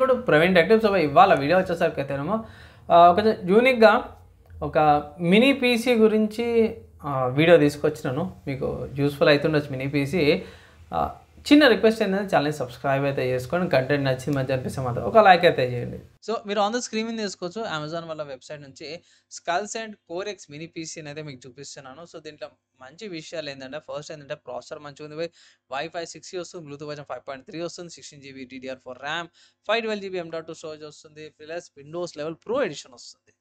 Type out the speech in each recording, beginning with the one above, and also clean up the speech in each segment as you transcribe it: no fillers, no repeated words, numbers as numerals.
ఇప్పుడు ప్రవీణ్ టెక్టివ్. సో ఇవాళ వీడియో వచ్చేసరికి అయితేనేమో కొంచెం యూనిక్గా ఒక మినీ పీసీ గురించి వీడియో తీసుకొచ్చినాను. మీకు యూస్ఫుల్ అవుతుండొచ్చు మినీ పీసీ. చిన్న రిక్వెస్ట్ ఏంటంటే ఛానల్ని సబ్స్క్రైబ్ అయితే చేసుకొని కంటెంట్ నచ్చింది మంచి అనిపిస్తే మాత్రం ఒక లైక్ అయితే చేయండి. సో మీరు ఆన్ ద స్క్రీన్ మీద తీసుకోవచ్చు అమెజాన్ వాళ్ళ వెబ్సైట్ నుంచి skulls and core X mini పీసీని అయితే మీకు చూపిస్తున్నాను. సో దీంట్లో మంచి విషయాలు ఏంటంటే ఫస్ట్ ఏంటంటే ప్రాసెసర్ మంచిగా ఉంది, వైఫై 6 వస్తుంది, బ్లూటూత్ వర్షన్ 5.3 వస్తుంది, 16GB DDR4 RAM, 512GB M.2 storage వస్తుంది, plus Windows eleven pro edition వస్తుంది.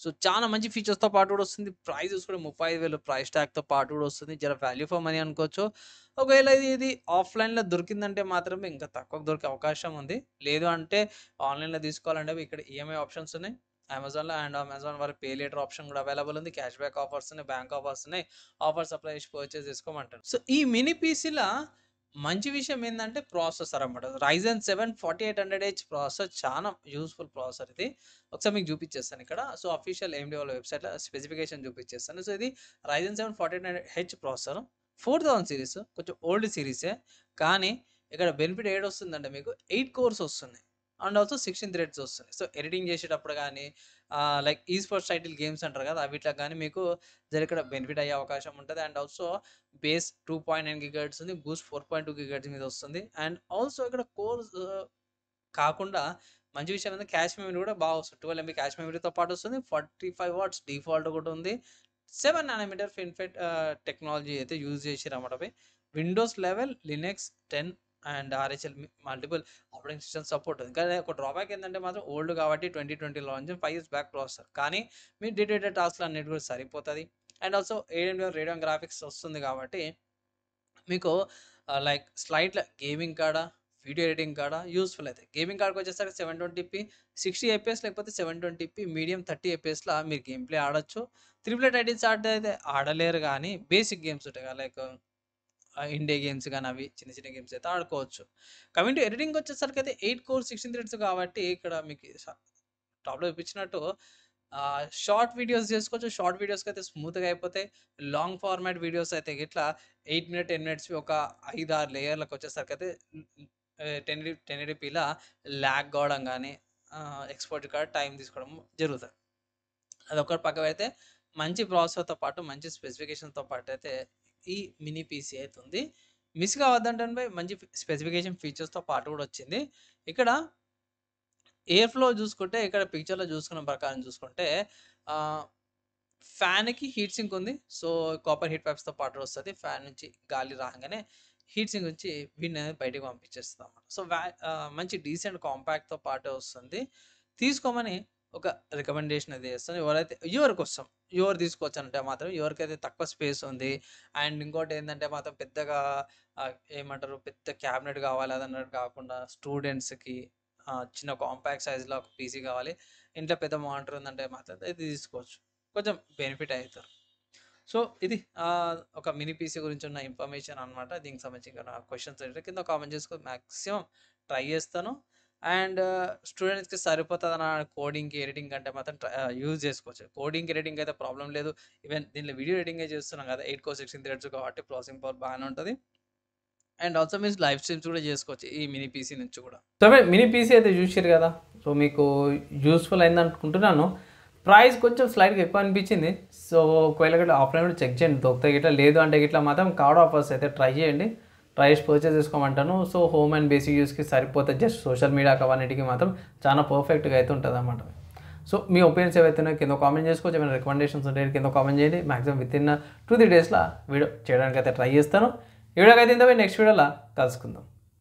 సో చాలా మంచి ఫీచర్స్తో పాటు కూడా వస్తుంది. ప్రైజెస్ కూడా 35,000 ప్రైస్ ట్యాగ్తో పాటు కూడా వస్తుంది. జర వాల్యూ ఫర్ మనీ అనుకోవచ్చు. ఒకవేళ ఇది ఆఫ్లైన్లో దొరికిందంటే మాత్రమే ఇంకా తక్కువ దొరికే అవకాశం ఉంది. లేదు అంటే ఆన్లైన్లో తీసుకోవాలంటే ఇక్కడ ఈఎంఐ ఆప్షన్స్ ఉన్నాయి అమెజాన్లో. అండ్ అమెజాన్ వారి పే లేటర్ ఆప్షన్ కూడా అవైలబుల్ ఉంది. క్యాష్ బ్యాక్ ఆఫర్స్ ఉన్నాయి, బ్యాంక్ ఆఫర్స్ ఉన్నాయి. ఆఫర్స్ అప్లై చేసి పర్చేస్ చేసుకోమంటారు. సో ఈ మినీ పీసీలో మంచి విషయం ఏంటంటే ప్రాసెసర్ అన్నమాట. Ryzen 7 4800H ప్రాసెసర్ చాలా యూస్ఫుల్ ప్రాసెసర్. ఇది ఒకసారి మీకు చూపించేస్తాను ఇక్కడ. సో అఫీషియల్ AMD వాళ్ళ వెబ్సైట్లో స్పెసిఫికేషన్ చూపించేస్తాను. సో ఇది Ryzen 7 4800H ప్రాసెసర్, 4000 సిరీస్, కొంచెం ఓల్డ్ సిరీసే. కానీ ఇక్కడ బెనిఫిట్ ఏడు వస్తుందంటే మీకు 8 కోర్స్ వస్తున్నాయి అండ్ ఆల్సో 16 థ్రెడ్స్ వస్తున్నాయి. సో ఎడిటింగ్ చేసేటప్పుడు కానీ లైక్ ఈ స్పోర్ట్స్ టైటిల్ గేమ్స్ అంటారు కదా, అవిట్లా కానీ మీకు ఇక్కడ బెనిఫిట్ అయ్యే అవకాశం ఉంటుంది. అండ్ ఆల్సో బేస్ 2.9 GHz ఉంది, బూస్ట్ 4.2 GHz మీద వస్తుంది. అండ్ ఆల్సో ఇక్కడ కోర్స్ కాకుండా మంచి విషయం ఏంటంటే క్యాష్ మెమరీ కూడా బాగా వస్తుంది. 12 MB క్యాష్ మెమరీతో పాటు వస్తుంది. 45 వాట్స్ డిఫాల్ట్ కూడా ఉంది. 7 nanometer FinFET టెక్నాలజీ అయితే యూజ్ చేసిరన్నమాట. Windows eleven, Linux 10 and RHL multiple operating system support ఉంది. కానీ ఒక డ్రాబ్యాక్ ఏంటంటే మాత్రం ఓల్డ్ కాబట్టి 2020 లాంచ్ 5 years బ్యాక్ ప్రాసెసర్. కానీ మీ డే టు డే టాస్క్లు అన్నిటి కూడా సరిపోతుంది. And also AMD radian graphics వస్తుంది కాబట్టి మీకు లైక్ స్లైట్ గేమింగ్ కాడ, వీడియో ఎడిటింగ్ కాడ యూస్ఫుల్ అవుతాయి. గేమింగ్ కార్డ్కి వచ్చేసరికి 720p 60 FPS లేకపోతే 720p మీడియం 30 FPSలో మీరు గేమ్ ప్లే ఆడొచ్చు. త్రిపుల్ టైటిల్స్ అయితే ఆడలేరు, కానీ బేసిక్ గేమ్స్ ఉంటాయి కదా లైక్ ఇండియా గేమ్స్ కానీ అవి చిన్న చిన్న గేమ్స్ అయితే ఆడుకోవచ్చు. కమింగ్ టు ఎడిటింగ్ వచ్చేసరికి అయితే 8 కోర్ 16 థ్రెడ్స్ కాబట్టి ఇక్కడ మీకు టాప్లో చూపించినట్టు షార్ట్ వీడియోస్ చేసుకోవచ్చు. షార్ట్ వీడియోస్కి అయితే స్మూత్గా అయిపోతాయి. లాంగ్ ఫార్మాట్ వీడియోస్ అయితే ఇట్లా 8 minutes 10 minutes ఒక 5-6 లేయర్లకు వచ్చేసరికి అయితే 1080pలా ల్యాగ్ కావడం కానీ ఎక్స్పోర్ట్ కార్డ్ టైం తీసుకోవడం జరుగుతుంది. అదొకటి పక్కన అయితే మంచి ప్రాసెసర్తో పాటు మంచి స్పెసిఫికేషన్తో పాటు అయితే ఈ మినీ పీసీ అయితే ఉంది. మిస్ కావద్దంటే మంచి స్పెసిఫికేషన్ ఫీచర్స్తో పాటు కూడా వచ్చింది. ఇక్కడ ఎయిర్ ఫ్లో చూసుకుంటే ఇక్కడ పిక్చర్లో చూసుకున్న ప్రకారం చూసుకుంటే ఫ్యాన్కి హీట్ సింక్ ఉంది. సో కాపర్ హీట్ పైప్స్తో పాటు వస్తుంది. ఫ్యాన్ నుంచి గాలి రాగానే హీట్ సింక్ నుంచి వీడిని అనేది బయటకు పంపించేస్తుంది అన్నమాట. సో మంచి డీసెంట్ కాంపాక్ట్తో పాటు వస్తుంది. తీసుకోమని ఒక రికమెండేషన్ అయితే చేస్తాను. ఎవరైతే ఎవరు తీసుకోవచ్చు అంటే మాత్రం ఎవరికైతే తక్కువ స్పేస్ ఉంది అండ్ ఇంకోటి ఏంటంటే మాత్రం పెద్దగా ఏమంటారు పెద్ద క్యాబినెట్ కావాలి అదన్నట్టు కాకుండా స్టూడెంట్స్కి చిన్న కాంపాక్ట్ సైజ్లో ఒక పీసీ కావాలి, ఇంట్లో పెద్ద మానిటర్ ఉందంటే మాత్రం ఇది తీసుకోవచ్చు, కొంచెం బెనిఫిట్ అవుతారు. సో ఇది ఒక మినీ పీసీ గురించి ఉన్న ఇన్ఫర్మేషన్ అనమాట. దీనికి సంబంధించిన క్వశ్చన్స్ అయితే కింద కామెంట్ చేసుకొని మ్యాక్సిమం ట్రై చేస్తాను. అండ్ స్టూడెంట్స్కి సరిపోతుందన్న కోడింగ్కి ఎడిటింగ్ అంటే మాత్రం యూజ్ చేసుకోవచ్చు. కోడింగ్ ఎడిటింగ్ అయితే ప్రాబ్లం లేదు. ఈవెన్ దీనిలో వీడియో ఎడిటింగ్ చేస్తున్నాం కదా, 8 కోర్ 16 థ్రెడ్స్ కాబట్టి ప్రాసెసింగ్ పవర్ బాగానే ఉంటుంది. అండ్ ఆల్సో మీరు లైవ్ స్ట్రీమ్స్ కూడా చేసుకోవచ్చు ఈ మినీ పీసీ నుంచి కూడా. సో మినీ పీసీ అయితే చూసారు కదా, సో మీకు యూస్ఫుల్ అయింది అనుకుంటున్నాను. ప్రైస్ కొంచెం స్లైట్గా ఎక్కువ అనిపించింది. సో ఒకవేళ గిట్లా ఆఫ్లైన్ కూడా చెక్ చేయండి, దొరుకుతాయి గిట్లా. లేదు అంటే గిట్లా మాత్రం కార్డ్ ఆఫర్స్ అయితే ట్రై చేయండి, ట్రై చేసి పర్చేస్ చేసుకోమంటాను. సో హోమ్ అండ్ బేసిక్ యూస్కి సరిపోతుంది. జస్ట్ సోషల్ మీడియాకి అవన్నిటికి మాత్రం చాలా పర్ఫెక్ట్గా అయితే ఉంటుంది అన్నమాట. సో మీ ఒపీనియన్స్ ఏవైతే కింద కామెంట్ చేసుకోవచ్చు. ఏమైనా రికమెండేషన్స్ ఉంటే కింద కామెంట్ చేయండి. మ్యాక్సిమం విత్ ఇన్ 2-3 daysలో వీడియో చేయడానికి అయితే ట్రై చేస్తాను. ఈ వీడియోకి అయితే నెక్స్ట్ వీడియోలో కలుసుకుందాం.